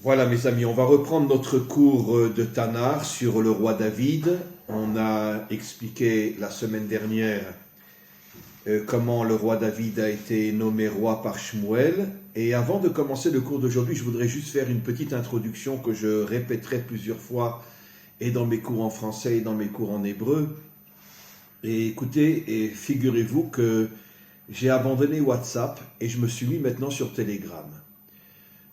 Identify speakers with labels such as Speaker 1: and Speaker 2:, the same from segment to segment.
Speaker 1: Voilà mes amis, on va reprendre notre cours de Tanar sur le roi David. On a expliqué la semaine dernière comment le roi David a été nommé roi par Shmuel. Et avant de commencer le cours d'aujourd'hui, je voudrais juste faire une petite introduction que je répéterai plusieurs fois et dans mes cours en français et dans mes cours en hébreu. Et écoutez, et figurez-vous que j'ai abandonné WhatsApp et je me suis mis maintenant sur Telegram.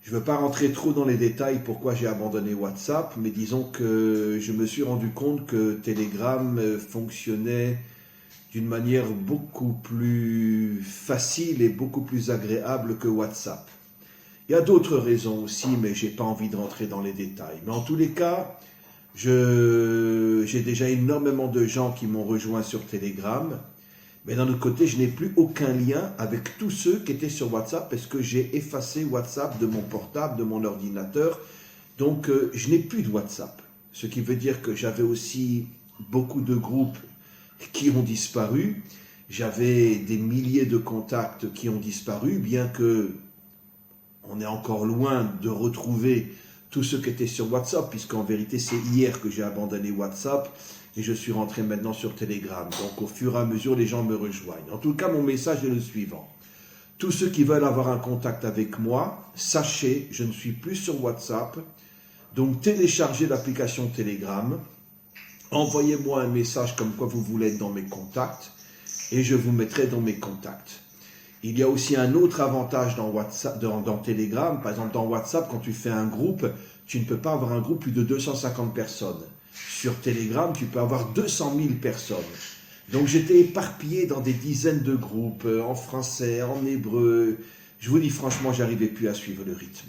Speaker 1: Je ne veux pas rentrer trop dans les détails pourquoi j'ai abandonné WhatsApp, mais disons que je me suis rendu compte que Telegram fonctionnait d'une manière beaucoup plus facile et beaucoup plus agréable que WhatsApp. Il y a d'autres raisons aussi, mais je n'ai pas envie de rentrer dans les détails. Mais en tous les cas, j'ai déjà énormément de gens qui m'ont rejoint sur Telegram. Mais d'un autre côté, je n'ai plus aucun lien avec tous ceux qui étaient sur WhatsApp parce que j'ai effacé WhatsApp de mon portable, de mon ordinateur. Donc, je n'ai plus de WhatsApp. Ce qui veut dire que j'avais aussi beaucoup de groupes qui ont disparu. J'avais des milliers de contacts qui ont disparu, bien que on est encore loin de retrouver tous ceux qui étaient sur WhatsApp, puisqu'en vérité, c'est hier que j'ai abandonné WhatsApp. Et je suis rentré maintenant sur Telegram. Donc au fur et à mesure, les gens me rejoignent. En tout cas, mon message est le suivant. Tous ceux qui veulent avoir un contact avec moi, sachez, je ne suis plus sur WhatsApp. Donc téléchargez l'application Telegram. Envoyez-moi un message comme quoi vous voulez être dans mes contacts. Et je vous mettrai dans mes contacts. Il y a aussi un autre avantage dans WhatsApp, dans Telegram. Par exemple, dans WhatsApp, quand tu fais un groupe, tu ne peux pas avoir un groupe plus de 250 personnes. Sur Telegram, tu peux avoir 200 000 personnes. Donc j'étais éparpillé dans des dizaines de groupes, en français, en hébreu. Je vous dis franchement, j'arrivais plus à suivre le rythme.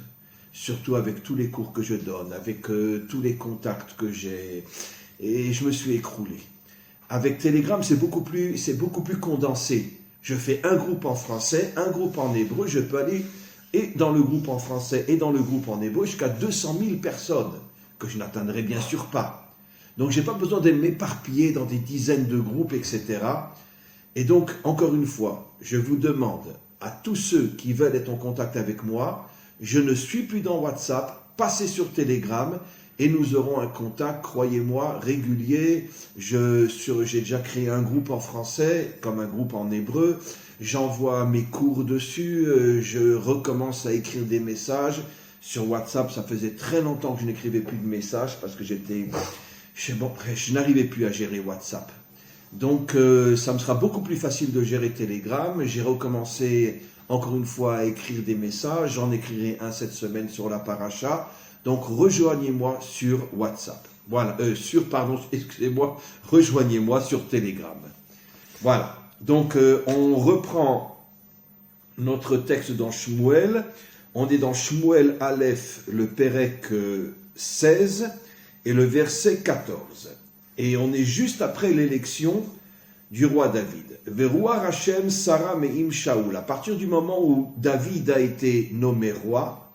Speaker 1: Surtout avec tous les cours que je donne, avec tous les contacts que j'ai. Et je me suis écroulé. Avec Telegram, c'est beaucoup plus condensé. Je fais un groupe en français, un groupe en hébreu. Je peux aller et dans le groupe en français et dans le groupe en hébreu jusqu'à 200 000 personnes, que je n'atteindrai bien sûr pas. Donc, je n'ai pas besoin de m'éparpiller dans des dizaines de groupes, etc. Et donc, encore une fois, je vous demande à tous ceux qui veulent être en contact avec moi, je ne suis plus dans WhatsApp, passez sur Telegram et nous aurons un contact, croyez-moi, régulier. J'ai déjà créé un groupe en français, comme un groupe en hébreu. J'envoie mes cours dessus, je recommence à écrire des messages. Sur WhatsApp, ça faisait très longtemps que je n'écrivais plus de messages parce que je n'arrivais plus à gérer WhatsApp. Donc, ça me sera beaucoup plus facile de gérer Telegram. J'ai recommencé, encore une fois, à écrire des messages. J'en écrirai un cette semaine sur la paracha. Donc, rejoignez-moi sur WhatsApp. Voilà, rejoignez-moi sur Telegram. Voilà. Donc, on reprend notre texte dans Shmuel. On est dans Shmuel Aleph, le Pérec 16. Et le verset 14. Et on est juste après l'élection du roi David. Veruar Hashem Sara Me'im Shaoul. À partir du moment où David a été nommé roi,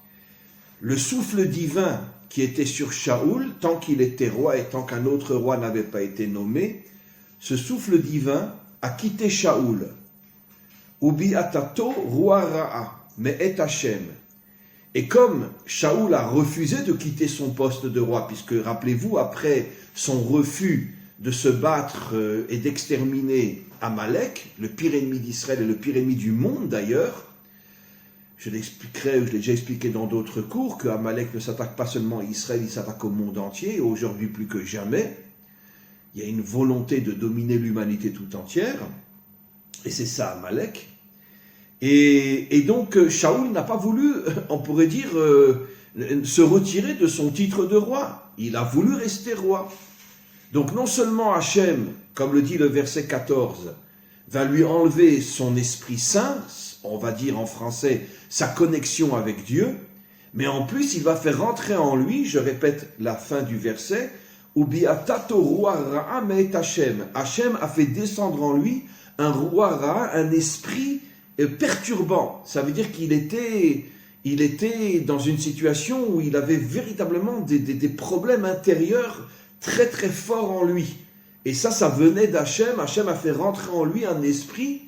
Speaker 1: le souffle divin qui était sur Shaoul, tant qu'il était roi et tant qu'un autre roi n'avait pas été nommé, ce souffle divin a quitté Shaoul. Ubi atato roi ra'a me'et Hashem. Et comme Shaoul a refusé de quitter son poste de roi, puisque, rappelez-vous, après son refus de se battre et d'exterminer Amalek, le pire ennemi d'Israël et le pire ennemi du monde d'ailleurs, je l'ai déjà expliqué dans d'autres cours, que Amalek ne s'attaque pas seulement à Israël, il s'attaque au monde entier, et aujourd'hui plus que jamais. Il y a une volonté de dominer l'humanité tout entière, et c'est ça Amalek. Et donc, Shaoul n'a pas voulu, on pourrait dire, se retirer de son titre de roi. Il a voulu rester roi. Donc, non seulement Hachem, comme le dit le verset 14, va lui enlever son esprit saint, on va dire en français, sa connexion avec Dieu, mais en plus, il va faire rentrer en lui, je répète la fin du verset, Ubiatato roi ra'a me'et Hachem. Hachem a fait descendre en lui un roi ra'a, un esprit perturbant. Ça veut dire qu'il était dans une situation où il avait véritablement des problèmes intérieurs très très forts en lui. Et ça venait d'Hachem. Hachem a fait rentrer en lui un esprit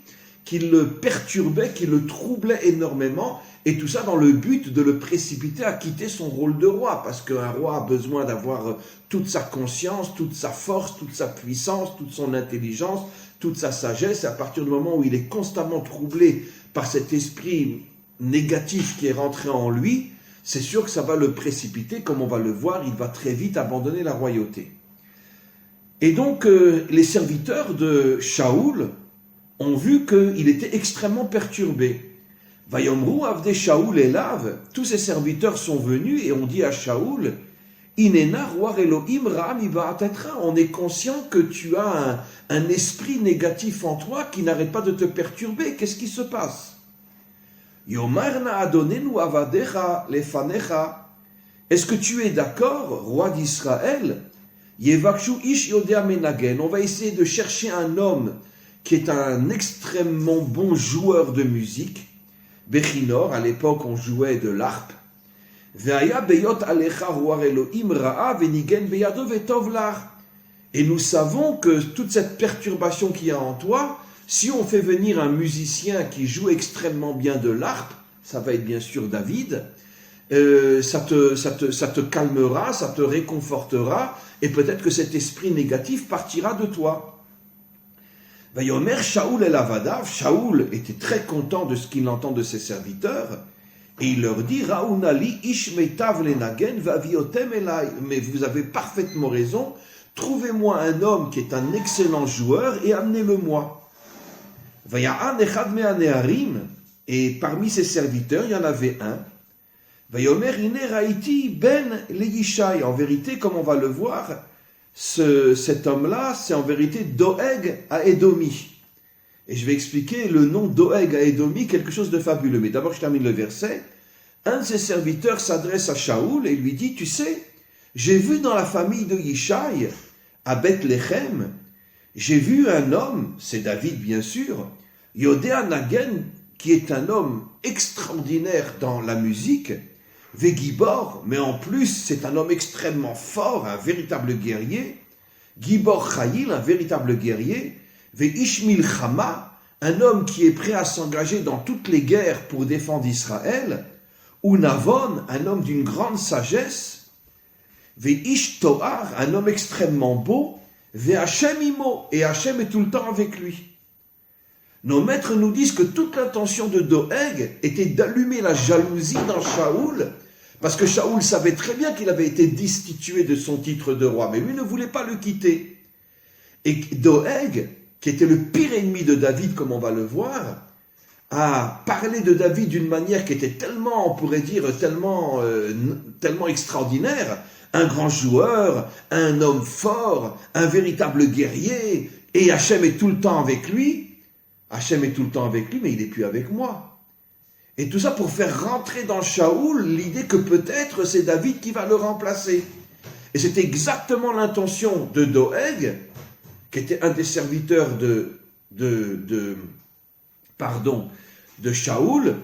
Speaker 1: qui le perturbait, qui le troublait énormément. et tout ça dans le but de le précipiter à quitter son rôle de roi, parce qu'un roi a besoin d'avoir toute sa conscience, toute sa force, toute sa puissance, toute son intelligence, toute sa sagesse, et à partir du moment où il est constamment troublé par cet esprit négatif qui est rentré en lui, c'est sûr que ça va le précipiter, comme on va le voir, il va très vite abandonner la royauté. Et donc, les serviteurs de Shaoul ont vu qu'il était extrêmement perturbé. Vayomru avde Shaoul elav, tous ses serviteurs sont venus et ont dit à Shaoul, Inena roi Elohim ra mi ba'atetra, on est conscient que tu as un esprit négatif en toi qui n'arrête pas de te perturber. Qu'est-ce qui se passe? Yomarna adonenu avadecha lefanecha, est-ce que tu es d'accord, roi d'Israël? Yevakshu ish yodea menagen, on va essayer de chercher un homme qui est un extrêmement bon joueur de musique. Bechinor, à l'époque on jouait de l'harpe. Ve'aya beyot alecha roi Elohim ra'a venigen beyado vetov lach. Et nous savons que toute cette perturbation qu'il y a en toi, si on fait venir un musicien qui joue extrêmement bien de l'harpe, ça va être bien sûr David, ça te calmera, ça te réconfortera, et peut-être que cet esprit négatif partira de toi. Vayomer Shaoul el Avadav, Shaoul était très content de ce qu'il entend de ses serviteurs, et il leur dit, Raounali ish metav lenagen vaviotem elai, mais vous avez parfaitement raison, trouvez-moi un homme qui est un excellent joueur et amenez-le-moi. Vaya'an echad me'aneharim, et parmi ses serviteurs, il y en avait un, Vayomer ine raiti ben le-Yishai, en vérité, comme on va le voir, cet homme-là, c'est en vérité Doeg à Édomi. Et je vais expliquer le nom Doeg à Édomi, quelque chose de fabuleux. Mais d'abord, je termine le verset. Un de ses serviteurs s'adresse à Shaoul et lui dit, tu sais, j'ai vu dans la famille de Yishai, à Bethléem, j'ai vu un homme, c'est David bien sûr, Yodéa Nagen, qui est un homme extraordinaire dans la musique, Vegibor, mais en plus c'est un homme extrêmement fort, un véritable guerrier, Gibor Chayil, un véritable guerrier, Veishmil Chama, un homme qui est prêt à s'engager dans toutes les guerres pour défendre Israël, ou Navon, un homme d'une grande sagesse, Veish Toar, un homme extrêmement beau, Ve'Hashem Imo, et Hachem est tout le temps avec lui. Nos maîtres nous disent que toute l'intention de Doeg était d'allumer la jalousie dans Shaoul, parce que Shaoul savait très bien qu'il avait été destitué de son titre de roi, mais lui ne voulait pas le quitter. Et Doeg, qui était le pire ennemi de David, comme on va le voir, a parlé de David d'une manière qui était tellement, on pourrait dire, tellement extraordinaire, un grand joueur, un homme fort, un véritable guerrier, et Hachem est tout le temps avec lui. Hachem est tout le temps avec lui, mais il n'est plus avec moi. Et tout ça pour faire rentrer dans Shaoul l'idée que peut-être c'est David qui va le remplacer. Et c'est exactement l'intention de Doeg, qui était un des serviteurs de Shaoul,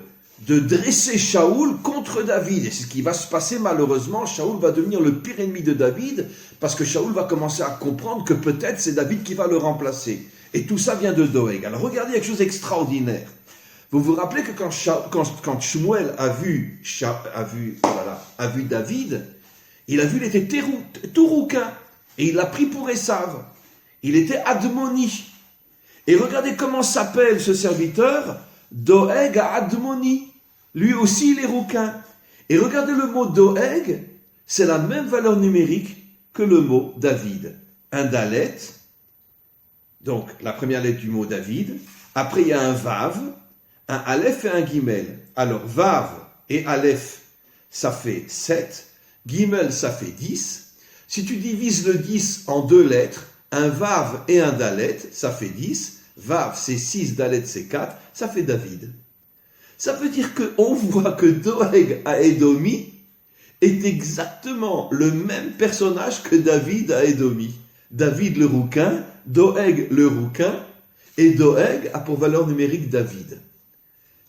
Speaker 1: de dresser Shaoul contre David. Et c'est ce qui va se passer malheureusement. Shaoul va devenir le pire ennemi de David, parce que Shaoul va commencer à comprendre que peut-être c'est David qui va le remplacer. Et tout ça vient de Doeg. Alors regardez quelque chose d'extraordinaire. Vous vous rappelez que quand Shmuel a vu David, il était tout rouquin, et il l'a pris pour Esav. Il était Admoni. Et regardez comment s'appelle ce serviteur, Doeg à Admoni. Lui aussi, il est rouquin. Et regardez le mot Doeg, c'est la même valeur numérique que le mot David. Un Dalet, donc la première lettre du mot David. Après, il y a un Vav, un Aleph et un Gimel. Alors, Vav et Aleph, ça fait 7. Gimel, ça fait 10. Si tu divises le 10 en deux lettres, un Vav et un Dalet, ça fait 10. Vav, c'est 6, Dalet, c'est 4. Ça fait David. Ça veut dire qu'on voit que Doeg à Édomi est exactement le même personnage que David à Édomi. David le rouquin, Doeg le rouquin, et Doeg a pour valeur numérique David.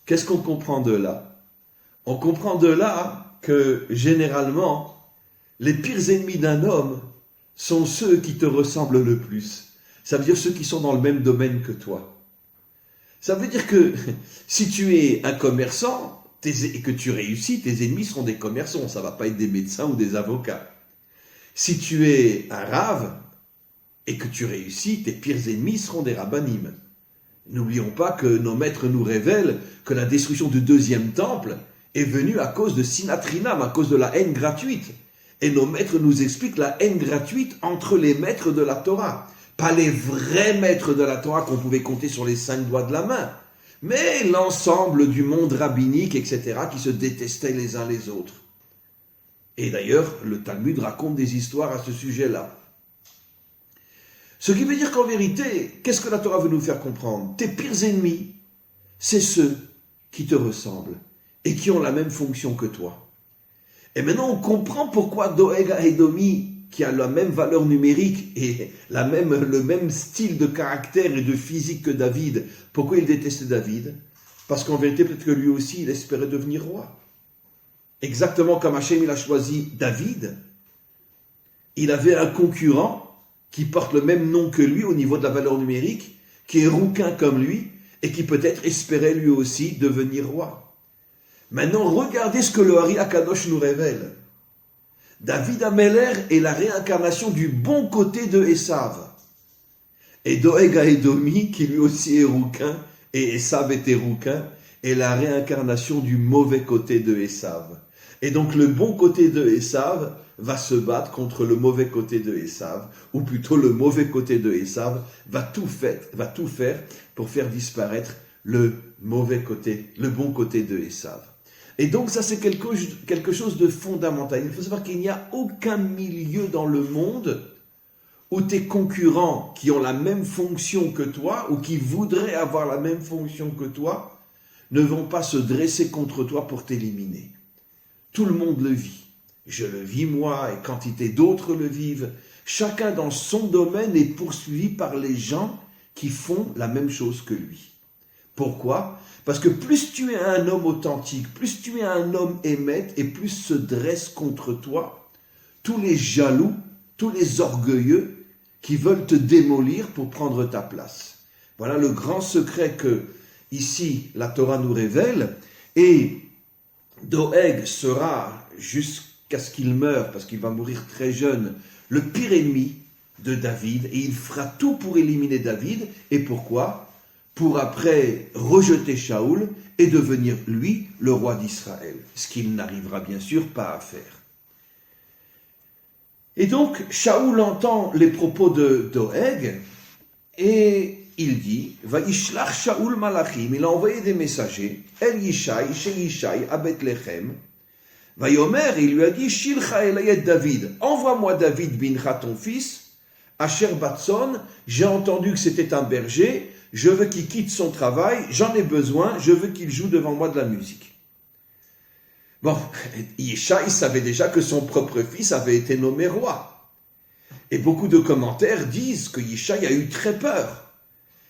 Speaker 1: Qu'est-ce qu'on comprend de là? On comprend de là que généralement, les pires ennemis d'un homme sont ceux qui te ressemblent le plus. Ça veut dire ceux qui sont dans le même domaine que toi. Ça veut dire que si tu es un commerçant, et que tu réussis, tes ennemis seront des commerçants, ça ne va pas être des médecins ou des avocats. Si tu es un rave et que tu réussis, tes pires ennemis seront des rabbanim. N'oublions pas que nos maîtres nous révèlent que la destruction du deuxième temple est venue à cause de sinatrinam, à cause de la haine gratuite. Et nos maîtres nous expliquent la haine gratuite entre les maîtres de la Torah. Pas les vrais maîtres de la Torah qu'on pouvait compter sur les 5 doigts de la main, mais l'ensemble du monde rabbinique, etc., qui se détestaient les uns les autres. Et d'ailleurs, le Talmud raconte des histoires à ce sujet-là. Ce qui veut dire qu'en vérité, qu'est-ce que la Torah veut nous faire comprendre? Tes pires ennemis, c'est ceux qui te ressemblent et qui ont la même fonction que toi. Et maintenant, on comprend pourquoi Doeg Edomi, qui a la même valeur numérique et le même style de caractère et de physique que David, pourquoi il détestait David? Parce qu'en vérité, peut-être que lui aussi, il espérait devenir roi. Exactement comme Hachem, il a choisi David, il avait un concurrent qui porte le même nom que lui au niveau de la valeur numérique, qui est rouquin comme lui, et qui peut-être espérait lui aussi devenir roi. Maintenant, regardez ce que le Hari Akadosh nous révèle. David Ameler est la réincarnation du bon côté de Esav. Et Doeg Edomi, qui lui aussi est rouquin, et Esav était rouquin, est la réincarnation du mauvais côté de Esav. Et donc le bon côté de Esav va se battre contre le mauvais côté de Esav, ou plutôt le mauvais côté de Esav va tout faire pour faire disparaître le mauvais côté, le bon côté de Esav. Et donc ça c'est quelque chose de fondamental. Il faut savoir qu'il n'y a aucun milieu dans le monde où tes concurrents qui ont la même fonction que toi, ou qui voudraient avoir la même fonction que toi, ne vont pas se dresser contre toi pour t'éliminer. Tout le monde le vit. Je le vis moi, et quantité d'autres le vivent. Chacun dans son domaine est poursuivi par les gens qui font la même chose que lui. Pourquoi? Parce que plus tu es un homme authentique, plus tu es un homme émette, et plus se dressent contre toi tous les jaloux, tous les orgueilleux qui veulent te démolir pour prendre ta place. Voilà le grand secret que, ici, la Torah nous révèle, et Doeg sera, jusqu'à ce qu'il meure, parce qu'il va mourir très jeune, le pire ennemi de David, et il fera tout pour éliminer David. Et pourquoi? Pour après rejeter Shaoul et devenir, lui, le roi d'Israël. Ce qu'il n'arrivera bien sûr pas à faire. Et donc, Shaoul entend les propos de Doeg, et il dit, « Vaishlach Shaoul Malachim » il a envoyé des messagers, « El Yishai, chez Yishai, à Bethléem » Vayomer, il lui a dit, « Shilcha Elayet David, envoie-moi David bincha ton fils, Asher Batson, j'ai entendu que c'était un berger, je veux qu'il quitte son travail, j'en ai besoin, je veux qu'il joue devant moi de la musique. » Bon, Yishai savait déjà que son propre fils avait été nommé roi. Et beaucoup de commentaires disent que Yishai a eu très peur.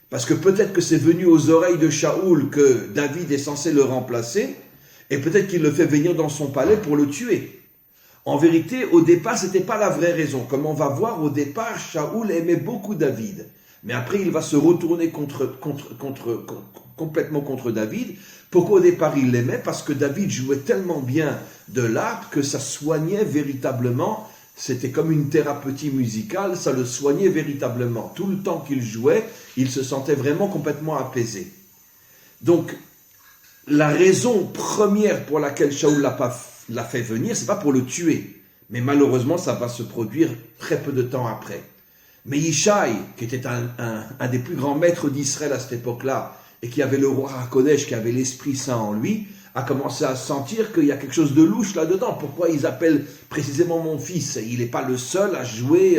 Speaker 1: Parce que peut-être que c'est venu aux oreilles de Shaoul que David est censé le remplacer, et peut-être qu'il le fait venir dans son palais pour le tuer. En vérité, au départ, ce n'était pas la vraie raison. Comme on va voir, au départ, Shaoul aimait beaucoup David. Mais après, il va se retourner complètement contre David. Pourquoi au départ il l'aimait? Parce que David jouait tellement bien de l'harpe que ça soignait véritablement. C'était comme une thérapeutie musicale, ça le soignait véritablement. Tout le temps qu'il jouait, il se sentait vraiment complètement apaisé. Donc, la raison première pour laquelle Shaoul l'a fait venir, c'est pas pour le tuer. Mais malheureusement, ça va se produire très peu de temps après. Mais Yishai, qui était un des plus grands maîtres d'Israël à cette époque-là, et qui avait le roi Hakodesh, qui avait l'Esprit Saint en lui, a commencé à sentir qu'il y a quelque chose de louche là-dedans. Pourquoi ils appellent précisément mon fils? Il n'est pas le seul à jouer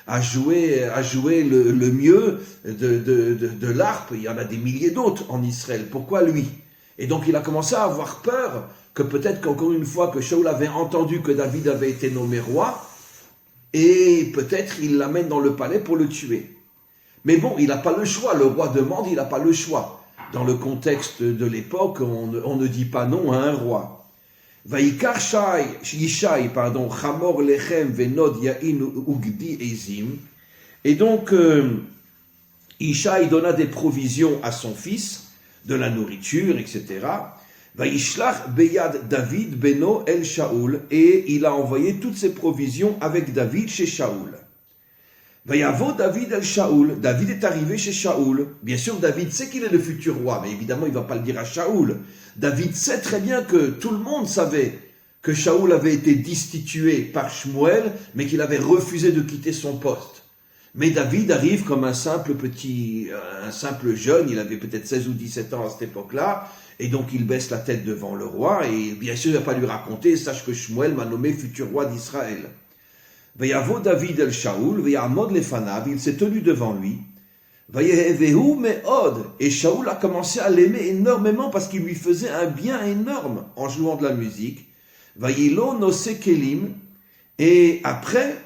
Speaker 1: le mieux de l'harpe. Il y en a des milliers d'autres en Israël. Pourquoi lui? Et donc il a commencé à avoir peur que peut-être qu'encore une fois que Shaoul avait entendu que David avait été nommé roi, et peut-être il l'amène dans le palais pour le tuer. Mais bon, il n'a pas le choix. Le roi demande, il n'a pas le choix. Dans le contexte de l'époque, on ne dit pas non à un roi. Vaikar Yishai, Chamor Lechem Venod Yain Ugdi Ezim. Et donc, Yishai donna des provisions à son fils, de la nourriture, etc. Vaishlach beyad David beno el Shaoul, et il a envoyé toutes ses provisions avec David chez Shaoul. Vayavo David el Shaoul, David est arrivé chez Shaoul. Bien sûr, David sait qu'il est le futur roi, mais évidemment, il ne va pas le dire à Shaoul. David sait très bien que tout le monde savait que Shaoul avait été destitué par Shmuel, mais qu'il avait refusé de quitter son poste. Mais David arrive comme un simple jeune, il avait peut-être 16 ou 17 ans à cette époque-là, et donc il baisse la tête devant le roi, et bien sûr il ne va pas lui raconter, sache que Shmuel m'a nommé futur roi d'Israël. Vayavo David el Shaoul, vayamod lefanav, il s'est tenu devant lui, vayehevehu meod, et Shaoul a commencé à l'aimer énormément parce qu'il lui faisait un bien énorme en jouant de la musique. Vayilo nose kelim, et après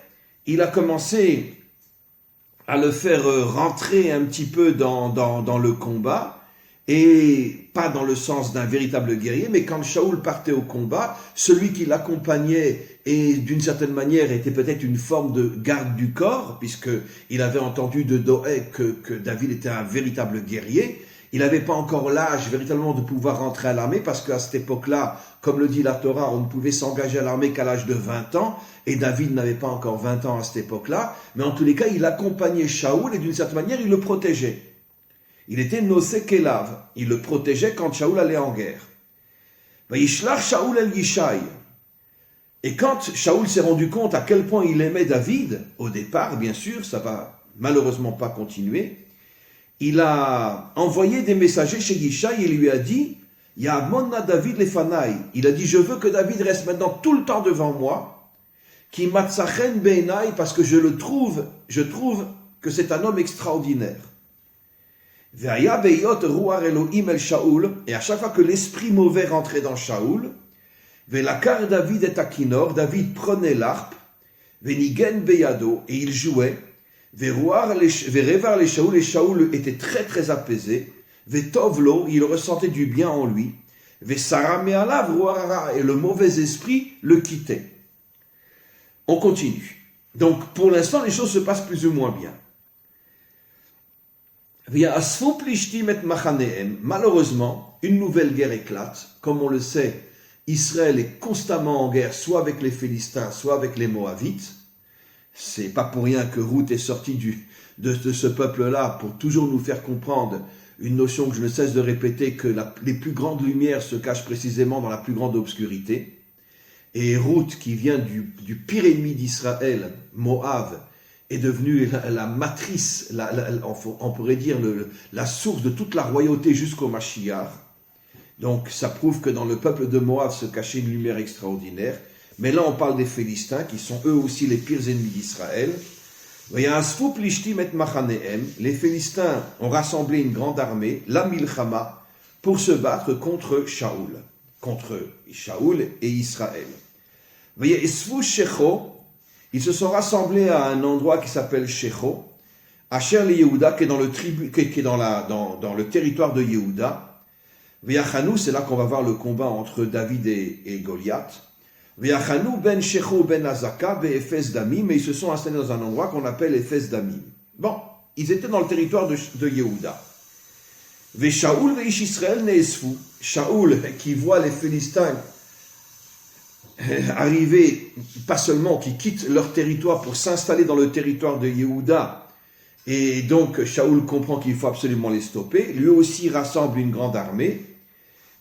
Speaker 1: il a commencé à le faire rentrer un petit peu dans le combat, et pas dans le sens d'un véritable guerrier, mais quand Shaoul partait au combat, celui qui l'accompagnait, et d'une certaine manière était peut-être une forme de garde du corps, puisqu'il avait entendu de Doeg que David était un véritable guerrier, il n'avait pas encore l'âge véritablement de pouvoir rentrer à l'armée, parce qu'à cette époque-là, comme le dit la Torah, on ne pouvait s'engager à l'armée qu'à l'âge de 20 ans, et David n'avait pas encore 20 ans à cette époque-là, mais en tous les cas, il accompagnait Shaoul, et d'une certaine manière, il le protégeait. Il était nosé kelav, il le protégeait quand Shaoul allait en guerre. Vayishlach Shaoul el Yishai. Et quand Shaoul s'est rendu compte à quel point il aimait David, au départ, bien sûr, ça va malheureusement pas continuer, il a envoyé des messagers chez Yishai et lui a dit, Ya'amonna David lefanai. Il a dit, je veux que David reste maintenant tout le temps devant moi, qui matzachen beinai, parce que je trouve que c'est un homme extraordinaire. Et à chaque fois que l'esprit mauvais rentrait dans Shaoul, David et Akinor, David prenait l'harpe, Venigen beyado, et il jouait, et Shaoul était très très apaisé, Vetovlo, il ressentait du bien en lui, et le mauvais esprit le quittait. On continue. Donc pour l'instant les choses se passent plus ou moins bien. Malheureusement, une nouvelle guerre éclate. Comme on le sait, Israël est constamment en guerre, soit avec les Philistins, soit avec les Moabites. C'est pas pour rien que Ruth est sortie de ce peuple-là pour toujours nous faire comprendre une notion que je ne cesse de répéter, que les plus grandes lumières se cachent précisément dans la plus grande obscurité. Et Ruth, qui vient du pire ennemi d'Israël, Moab, est devenue la matrice, on pourrait dire la source de toute la royauté jusqu'au Mashiach. Donc ça prouve que dans le peuple de Moab se cachait une lumière extraordinaire. Mais là on parle des Philistins, qui sont eux aussi les pires ennemis d'Israël. Les Philistins ont rassemblé une grande armée, la Milchama, pour se battre contre Shaoul et Israël. Ils se sont rassemblés à un endroit qui s'appelle Shecho, Asher le Yehuda, qui est dans le territoire de Yehuda. V'yachanu, c'est là qu'on va voir le combat entre David et Goliath. V'yachanu ben Shecho ben Azaka be'Ephes Damim, mais ils se sont installés dans un endroit qu'on appelle Ephes Damim. Bon, ils étaient dans le territoire de Yehuda. V'Shaoul ve'ish Israël ne'esfu. Shaoul, qui voit les Philistins arriver, pas seulement qui quittent leur territoire pour s'installer dans le territoire de Yehuda, et donc Shaoul comprend qu'il faut absolument les stopper, lui aussi rassemble une grande armée,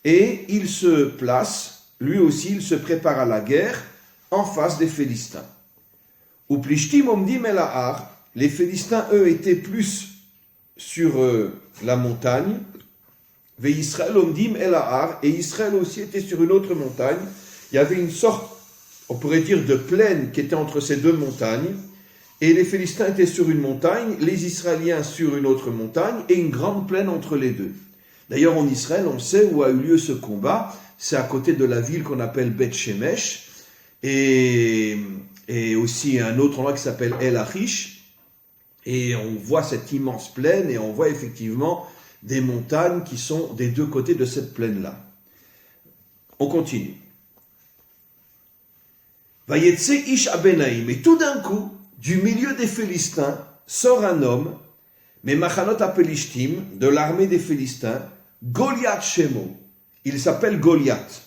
Speaker 1: et il se place, lui aussi il se prépare à la guerre en face des Philistins. Ou plishtim omdim el ha'ar, les Philistins eux étaient plus sur la montagne, ve Israël omdim el ha'ar, et Israël aussi était sur une autre montagne. Il y avait une sorte, on pourrait dire, de plaine qui était entre ces deux montagnes, et les Philistins étaient sur une montagne, les Israéliens sur une autre montagne, et une grande plaine entre les deux. D'ailleurs, en Israël, on sait où a eu lieu ce combat, c'est à côté de la ville qu'on appelle Beth Shemesh, et aussi un autre endroit qui s'appelle El Achish, et on voit cette immense plaine, et on voit effectivement des montagnes qui sont des deux côtés de cette plaine-là. On continue. Vayetse ish abenaim, et tout d'un coup, du milieu des Philistins, sort un homme, mais machanot apelishtim, de l'armée des Philistins, Goliath Shemo. il s'appelle Goliath.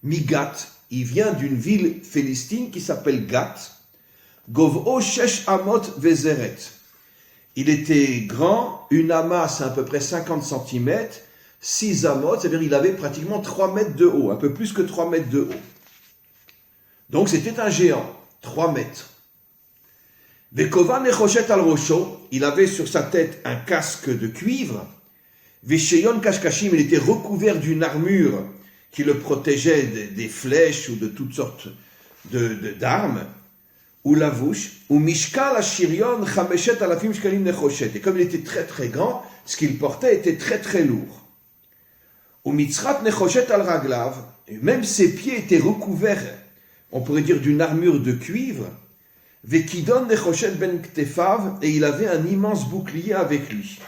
Speaker 1: Migath, il vient d'une ville philistine qui s'appelle Gath. Gov'o shesh amot vezeret. Il était grand, une amas, c'est à peu près 50 cm, 6 amot, c'est-à-dire il avait pratiquement 3 mètres de haut, un peu plus que 3 mètres de haut. Donc c'était un géant, 3 mètres. Vekova nechoshet al rosho, il avait sur sa tête un casque de cuivre. Vesheyon kashkashim, il était recouvert d'une armure qui le protégeait des flèches ou de toutes sortes d'armes. Ou lavouche, ou mishkal ashirion chameshet alafim shkalim nechoshet. Et comme il était très très grand, ce qu'il portait était très très lourd. Ou mitzrat nechoshet al raglav, même ses pieds étaient recouverts, on pourrait dire d'une armure de cuivre. Vekidon nechoshet ben ktefav, et il avait un immense bouclier avec lui.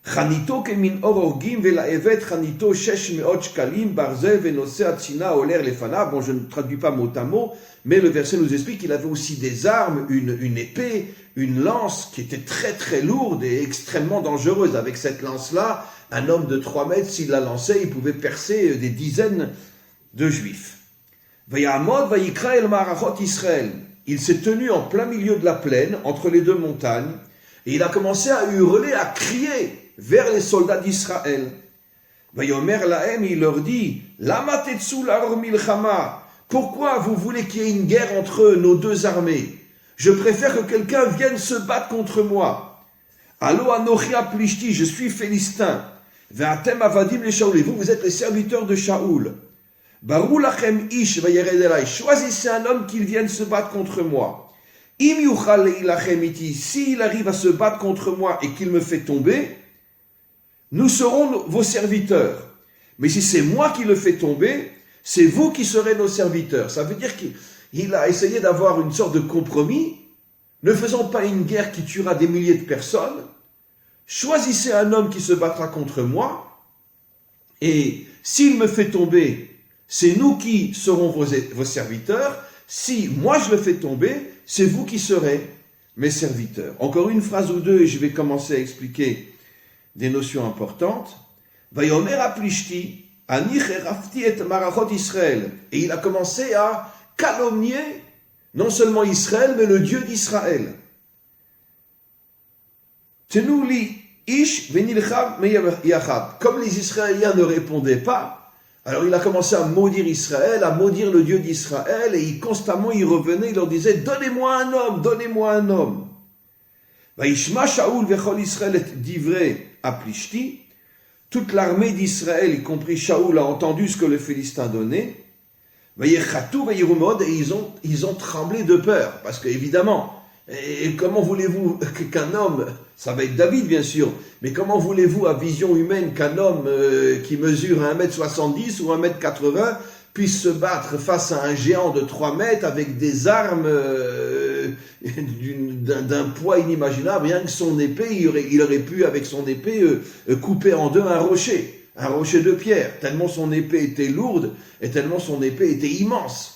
Speaker 1: Chanito kemin ororgim velaevet chanito shesh meot shkalim barzel venose atzina oler lefana. Bon, je ne traduis pas mot à mot, mais le verset nous explique qu'il avait aussi des armes, une épée, une lance qui était très très lourde et extrêmement dangereuse. Avec cette lance-là, un homme de 3 mètres, s'il la lançait, il pouvait percer des dizaines de juifs. Vayamod vayikra el marachot Israël. Il s'est tenu en plein milieu de la plaine, entre les 2 montagnes, et il a commencé à hurler, à crier vers les soldats d'Israël. Vayomer lahem, il leur dit, Lama tetsu la'or milchama. Pourquoi vous voulez qu'il y ait une guerre entre nos 2 armées? Je préfère que quelqu'un vienne se battre contre moi. Allo anochi aplishti, je suis philistin. Ve'atem avadim le Shaoul, et vous êtes les serviteurs de Shaoul. Barou lachem ish vayered elai, choisissez un homme qui vienne se battre contre moi. Im yuchal leilachem iti, s'il arrive à se battre contre moi et qu'il me fait tomber, nous serons vos serviteurs. Mais si c'est moi qui le fais tomber, c'est vous qui serez nos serviteurs. Ça veut dire qu'il a essayé d'avoir une sorte de compromis. Ne faisons pas une guerre qui tuera des milliers de personnes. Choisissez un homme qui se battra contre moi. Et s'il me fait tomber, c'est nous qui serons vos serviteurs. Si moi je le fais tomber, c'est vous qui serez mes serviteurs. Encore une phrase ou deux et je vais commencer à expliquer des notions importantes. Vayomer aplishti, ani cherafti et marachot Israël. Et il a commencé à calomnier non seulement Israël, mais le Dieu d'Israël. Tenu li ish venilcham meyachab. Comme les Israéliens ne répondaient pas, alors il a commencé à maudire Israël, à maudire le Dieu d'Israël, et constamment il revenait, il leur disait, donnez-moi un homme, donnez-moi un homme. Vaishma Shaoul vechol Israël et divrei aplishti. Toute l'armée d'Israël, y compris Shaoul, a entendu ce que le Philistin donnait. Vayechatou vayirumod, et ils ont tremblé de peur, parce que évidemment, et comment voulez-vous qu'un homme, ça va être David bien sûr, mais comment voulez-vous à vision humaine qu'un homme qui mesure 1m70 ou 1m80 puisse se battre face à un géant de 3 mètres avec des armes d'un poids inimaginable? Rien que son épée, il aurait pu avec son épée couper en deux un rocher de pierre, tellement son épée était lourde et tellement son épée était immense.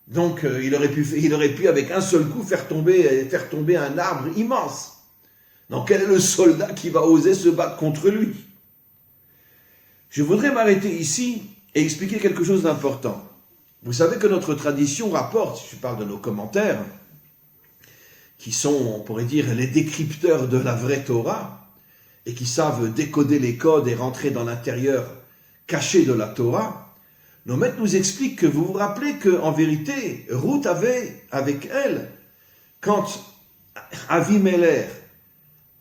Speaker 1: Donc il aurait pu avec un seul coup faire tomber un arbre immense. Donc quel est le soldat qui va oser se battre contre lui? Je voudrais m'arrêter ici et expliquer quelque chose d'important. Vous savez que notre tradition rapporte, si je parle de nos commentaires, qui sont, on pourrait dire, les décrypteurs de la vraie Torah, et qui savent décoder les codes et rentrer dans l'intérieur caché de la Torah, nos maîtres nous expliquent que vous vous rappelez qu'en vérité, Ruth avait avec elle, quand Avimelech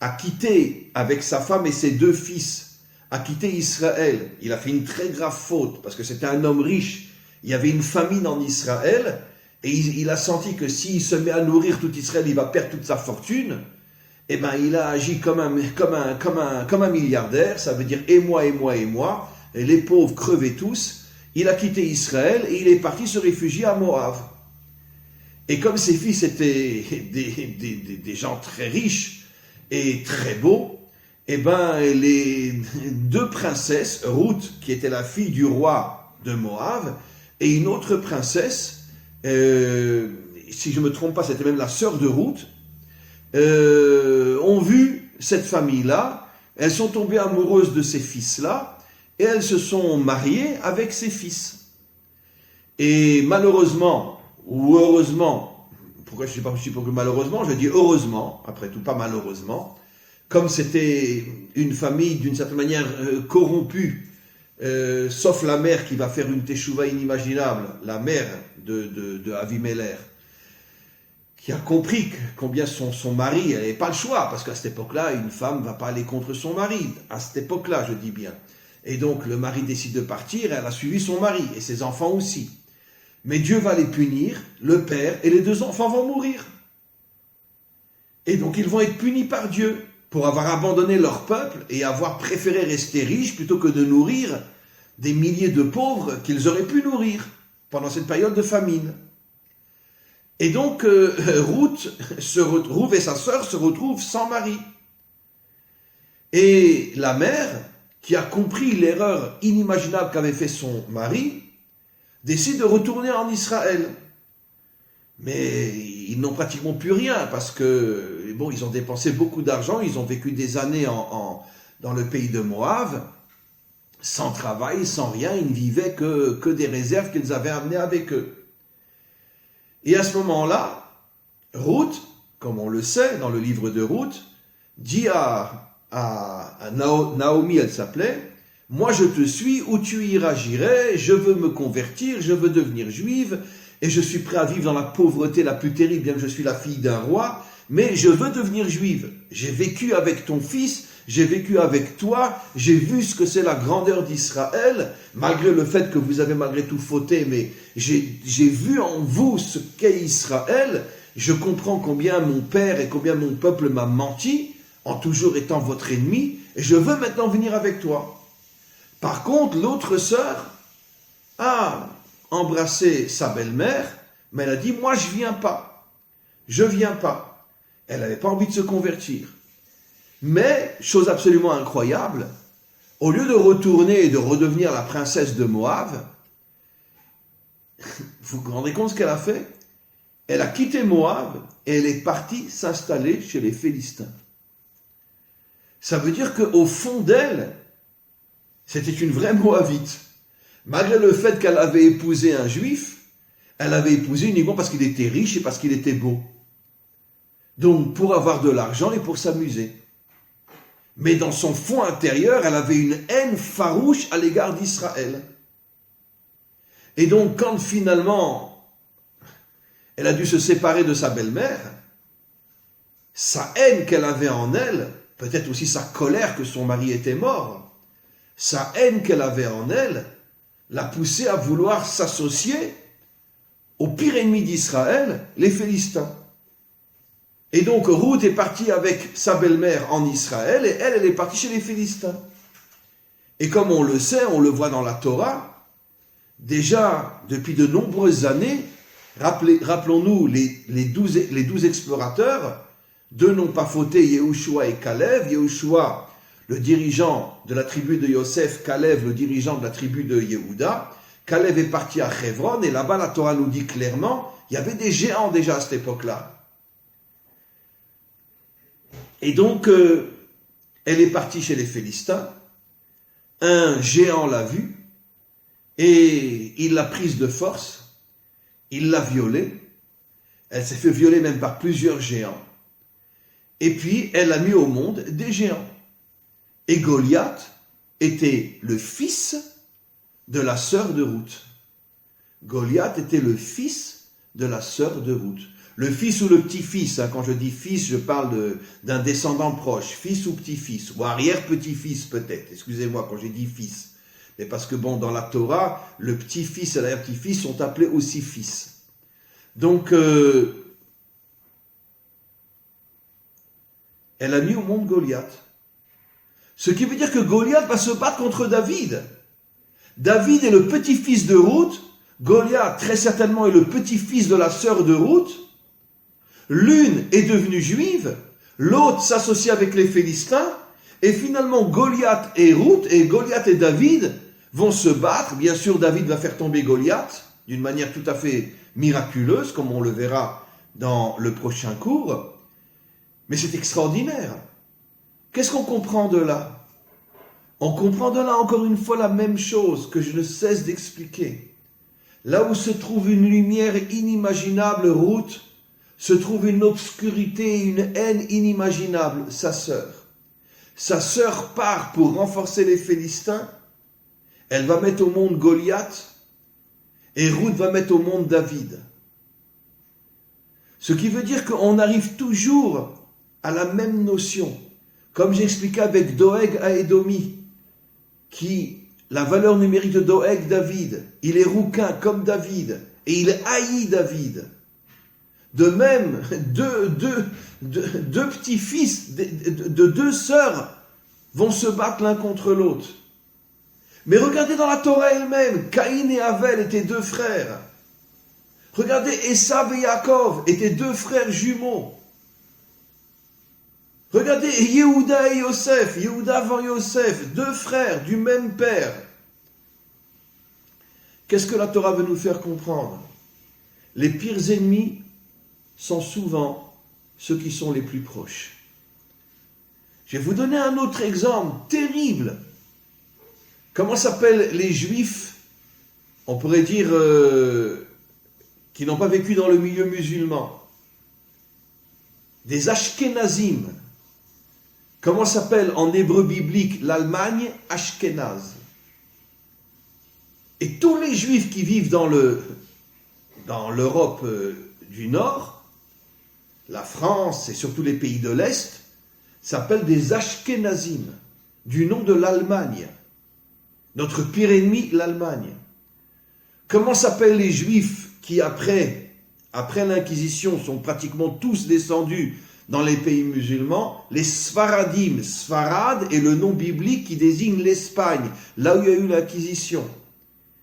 Speaker 1: a quitté avec sa femme et ses 2 fils, a quitté Israël, il a fait une très grave faute, parce que c'était un homme riche, il y avait une famine en Israël, et il a senti que s'il se met à nourrir tout Israël, il va perdre toute sa fortune. Eh bien, il a agi comme un milliardaire, ça veut dire et moi, et les pauvres crevaient tous. Il a quitté Israël et il est parti se réfugier à Moab. Et comme ses fils étaient des gens très riches et très beaux, eh ben, les 2 princesses, Ruth, qui était la fille du roi de Moab, et une autre princesse, si je ne me trompe pas, c'était même la sœur de Ruth, ont vu cette famille-là, elles sont tombées amoureuses de ces fils-là, et elles se sont mariées avec ses fils. Et malheureusement, ou heureusement, pourquoi je ne sais pas si malheureusement, je dis heureusement, après tout pas malheureusement, comme c'était une famille d'une certaine manière corrompue, sauf la mère qui va faire une teshuva inimaginable, la mère de Avimelech, qui a compris combien son mari, elle n'avait pas le choix, parce qu'à cette époque-là, une femme ne va pas aller contre son mari, à cette époque-là, je dis bien. Et donc, le mari décide de partir, elle a suivi son mari, et ses enfants aussi. Mais Dieu va les punir, le père et les 2 enfants vont mourir. Et donc, ils vont être punis par Dieu, pour avoir abandonné leur peuple, et avoir préféré rester riches, plutôt que de nourrir des milliers de pauvres qu'ils auraient pu nourrir, pendant cette période de famine. Et donc, Ruth et sa sœur se retrouvent sans mari. Et la mère, qui a compris l'erreur inimaginable qu'avait fait son mari, décide de retourner en Israël. Mais ils n'ont pratiquement plus rien, parce que, bon, ils ont dépensé beaucoup d'argent, ils ont vécu des années dans le pays de Moab, sans travail, sans rien, ils ne vivaient que des réserves qu'ils avaient amenées avec eux. Et à ce moment-là, Ruth, comme on le sait dans le livre de Ruth, dit à Naomi, elle s'appelait, « Moi je te suis, où tu iras j'irai, je veux me convertir, je veux devenir juive, et je suis prêt à vivre dans la pauvreté la plus terrible, bien que je suis la fille d'un roi, mais je veux devenir juive. J'ai vécu avec ton fils, j'ai vécu avec toi, j'ai vu ce que c'est la grandeur d'Israël, malgré le fait que vous avez malgré tout fauté, mais j'ai vu en vous ce qu'est Israël, je comprends combien mon père et combien mon peuple m'a menti, en toujours étant votre ennemi, et je veux maintenant venir avec toi. » Par contre, l'autre sœur a embrassé sa belle-mère, mais elle a dit « Moi, je viens pas. Je viens pas. » Elle n'avait pas envie de se convertir. Mais, chose absolument incroyable, au lieu de retourner et de redevenir la princesse de Moab, vous vous rendez compte ce qu'elle a fait? Elle a quitté Moab et elle est partie s'installer chez les Philistins. Ça veut dire qu'au fond d'elle, c'était une vraie Moabite. Malgré le fait qu'elle avait épousé un juif, elle avait épousé uniquement parce qu'il était riche et parce qu'il était beau. Donc pour avoir de l'argent et pour s'amuser. Mais dans son fond intérieur, elle avait une haine farouche à l'égard d'Israël. Et donc quand finalement elle a dû se séparer de sa belle-mère, sa haine qu'elle avait en elle, peut-être aussi sa colère que son mari était mort, sa haine qu'elle avait en elle, l'a poussée à vouloir s'associer au pire ennemi d'Israël, les Philistins. Et donc Ruth est partie avec sa belle-mère en Israël et elle est partie chez les Philistins. Et comme on le sait, on le voit dans la Torah, déjà depuis de nombreuses années, rappelons-nous les 12 explorateurs, 2 n'ont pas fauté, Yehoshua et Caleb. Yehoshua, le dirigeant de la tribu de Yosef, Caleb, le dirigeant de la tribu de Yehuda. Caleb est parti à Hebron et là-bas la Torah nous dit clairement, il y avait des géants déjà à cette époque-là. Et donc, elle est partie chez les Philistins, un géant l'a vue, et il l'a prise de force, il l'a violée, elle s'est fait violer même par plusieurs géants, et puis elle a mis au monde des géants. Et Goliath était le fils de la sœur de Ruth. Goliath était le fils de la sœur de Ruth. Le fils ou le petit-fils, quand je dis fils, je parle d'un descendant proche, fils ou petit-fils, ou arrière-petit-fils peut-être, excusez-moi quand j'ai dit fils. Mais parce que bon, dans la Torah, le petit-fils et l'arrière-petit-fils sont appelés aussi fils. Donc, elle a mis au monde Goliath. Ce qui veut dire que Goliath va se battre contre David. David est le petit-fils de Ruth, Goliath très certainement est le petit-fils de la sœur de Ruth. L'une est devenue juive, l'autre s'associe avec les Philistins, et finalement Goliath et Ruth, et Goliath et David vont se battre. Bien sûr, David va faire tomber Goliath d'une manière tout à fait miraculeuse, comme on le verra dans le prochain cours. Mais c'est extraordinaire. Qu'est-ce qu'on comprend de là? On comprend de là encore une fois la même chose que je ne cesse d'expliquer. Là où se trouve une lumière inimaginable, Ruth, se trouve une obscurité et une haine inimaginable, sa sœur. Sa sœur part pour renforcer les Philistins, elle va mettre au monde Goliath, et Ruth va mettre au monde David. Ce qui veut dire qu'on arrive toujours à la même notion. Comme j'expliquais avec Doeg à Édomi, qui, la valeur numérique de Doeg, David, il est rouquin comme David, et il haït David. De même, deux petits-fils de deux sœurs vont se battre l'un contre l'autre. Mais regardez dans la Torah elle-même, Caïn et Avel étaient deux frères. Regardez, Esav et Yaakov étaient deux frères jumeaux. Regardez, Yehuda et Yosef, Yehuda avant Yosef, deux frères du même père. Qu'est-ce que la Torah veut nous faire comprendre? Les pires ennemis sont souvent ceux qui sont les plus proches. Je vais vous donner un autre exemple terrible. Comment s'appellent les Juifs, on pourrait dire, qui n'ont pas vécu dans le milieu musulman? Des Ashkénazim. Comment s'appelle en hébreu biblique l'Allemagne? Ashkénaz. Et tous les Juifs qui vivent dans l'Europe du Nord, la France et surtout les pays de l'Est, s'appellent des Ashkénazim, du nom de l'Allemagne. Notre pire ennemi, l'Allemagne. Comment s'appellent les Juifs qui, après l'Inquisition, sont pratiquement tous descendus dans les pays musulmans? Les Sfaradim. Sfarad est le nom biblique qui désigne l'Espagne, là où il y a eu l'Inquisition.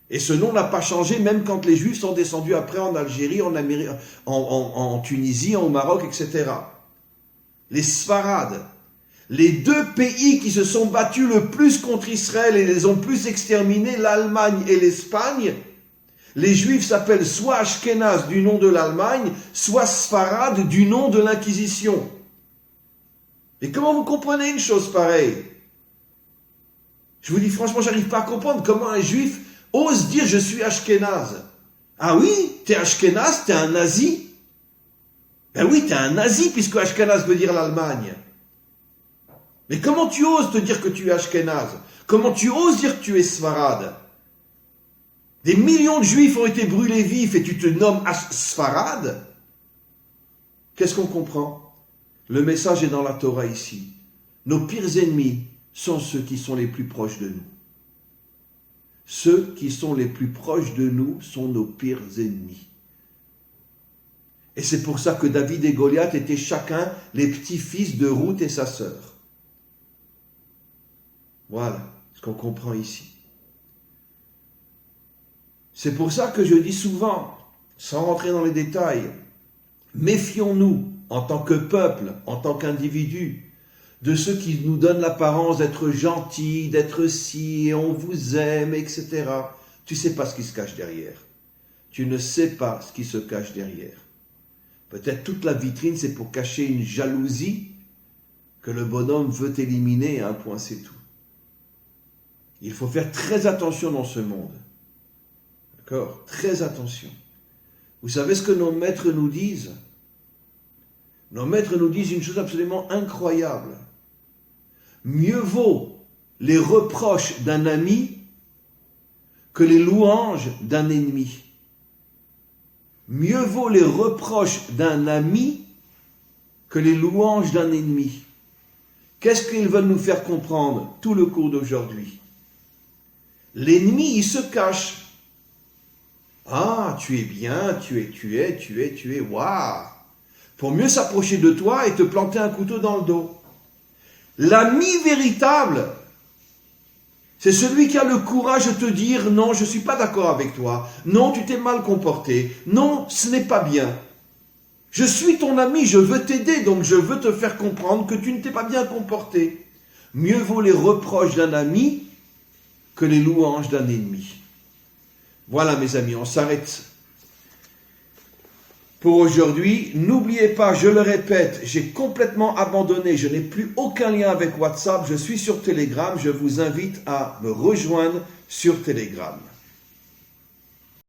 Speaker 1: Et ce nom n'a pas changé même quand les Juifs sont descendus après en Algérie, en Amérique, en Tunisie, au Maroc, etc. Les Sfarades. Les deux pays qui se sont battus le plus contre Israël et les ont plus exterminés, l'Allemagne et l'Espagne, les Juifs s'appellent soit Ashkénaz du nom de l'Allemagne, soit Sfarad du nom de l'Inquisition. Et comment vous comprenez une chose pareille? Je vous dis franchement, j'arrive pas à comprendre comment un Juif ose dire je suis Ashkénaz. Ah oui, t'es Ashkénaz, t'es un nazi? Ben oui, t'es un nazi puisque Ashkénaz veut dire l'Allemagne. Mais comment tu oses te dire que tu es Ashkénaz? Comment tu oses dire que tu es Sfarad? Des millions de Juifs ont été brûlés vifs et tu te nommes Sfarad? Qu'est-ce qu'on comprend? Le message est dans la Torah ici. Nos pires ennemis sont ceux qui sont les plus proches de nous. Ceux qui sont les plus proches de nous sont nos pires ennemis. Et c'est pour ça que David et Goliath étaient chacun les petits-fils de Ruth et sa sœur. Voilà ce qu'on comprend ici. C'est pour ça que je dis souvent, sans rentrer dans les détails, méfions-nous en tant que peuple, en tant qu'individu, de ceux qui nous donnent l'apparence d'être gentils, d'être si, et on vous aime, etc. Tu ne sais pas ce qui se cache derrière. Tu ne sais pas ce qui se cache derrière. Peut-être toute la vitrine, c'est pour cacher une jalousie que le bonhomme veut éliminer, à un point c'est tout. Il faut faire très attention dans ce monde. D'accord? Très attention. Vous savez ce que nos maîtres nous disent? Nos maîtres nous disent une chose absolument incroyable. Mieux vaut les reproches d'un ami que les louanges d'un ennemi. Mieux vaut les reproches d'un ami que les louanges d'un ennemi. Qu'est-ce qu'ils veulent nous faire comprendre tout le cours d'aujourd'hui? L'ennemi, il se cache. Ah, tu es bien, tu es, waouh! Pour mieux s'approcher de toi et te planter un couteau dans le dos. L'ami véritable, c'est celui qui a le courage de te dire non, je ne suis pas d'accord avec toi. Non, tu t'es mal comporté. Non, ce n'est pas bien. Je suis ton ami, je veux t'aider, donc je veux te faire comprendre que tu ne t'es pas bien comporté. Mieux vaut les reproches d'un ami que les louanges d'un ennemi. Voilà mes amis, on s'arrête pour aujourd'hui. N'oubliez pas, je le répète, j'ai complètement abandonné, je n'ai plus aucun lien avec WhatsApp, je suis sur Telegram, je vous invite à me rejoindre sur Telegram.